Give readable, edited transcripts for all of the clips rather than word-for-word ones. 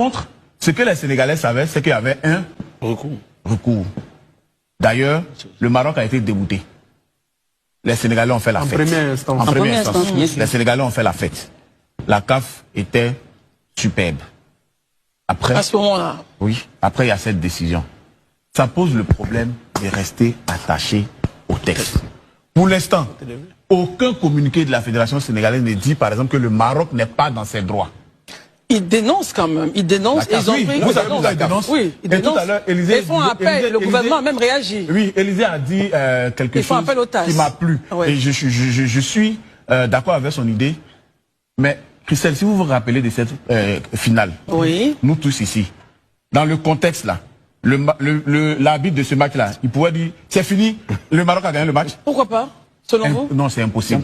contre, ce que les Sénégalais savaient, c'est qu'il y avait un recours. D'ailleurs, le Maroc a été débouté. Les Sénégalais ont fait la fête. En première instance. Les Sénégalais ont fait la fête. La CAF était superbe. Après, à ce moment-là. Oui, après il y a cette décision. Ça pose le problème de rester attaché au texte. Pour l'instant, aucun communiqué de la Fédération sénégalaise ne dit par exemple que le Maroc n'est pas dans ses droits. Ils dénoncent quand même. Ils dénoncent. Ils ont pris. Vous dénoncent. Oui, ils dénoncent. Ils font appel. Le gouvernement a même réagi. Oui, Élysée a dit quelque chose qui m'a plu. Et je suis d'accord avec son idée. Mais Christelle, si vous vous rappelez de cette finale, nous tous ici, dans le contexte là, l'arbitre de ce match-là, il pourrait dire c'est fini, le Maroc a gagné le match. Pourquoi pas, selon vous? Non, c'est impossible.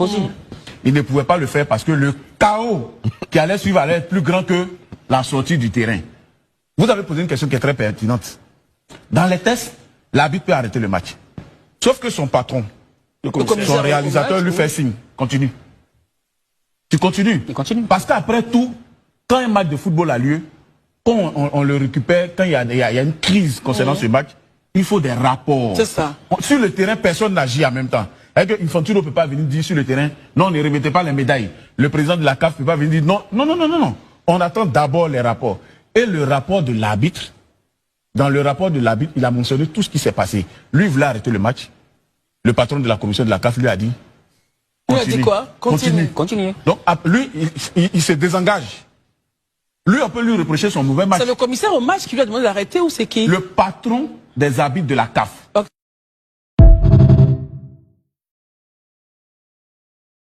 Il ne pouvait pas le faire parce que le chaos qui allait suivre allait être plus grand que la sortie du terrain. Vous avez posé une question qui est très pertinente. Dans les tests, l'arbitre peut arrêter le match. Sauf que son patron, son réalisateur lui fait signe. Continue. Tu continues. Il continue. Parce qu'après tout, quand un match de football a lieu, quand on le récupère, quand il y a une crise concernant ce match, il faut des rapports. C'est ça. Sur le terrain, personne n'agit en même temps. Infantino ne peut pas venir dire sur le terrain, non, ne remettez pas les médailles. Le président de la CAF ne peut pas venir dire, non. On attend d'abord les rapports. Et le rapport de l'arbitre, dans le rapport de l'arbitre, il a mentionné tout ce qui s'est passé. Lui, il voulait arrêter le match. Le patron de la commission de la CAF lui a dit, il a dit quoi? Continue. Donc, lui, il se désengage. Lui, on peut lui reprocher son mauvais match. C'est le commissaire au match qui lui a demandé d'arrêter ou c'est qui? Le patron des arbitres de la CAF.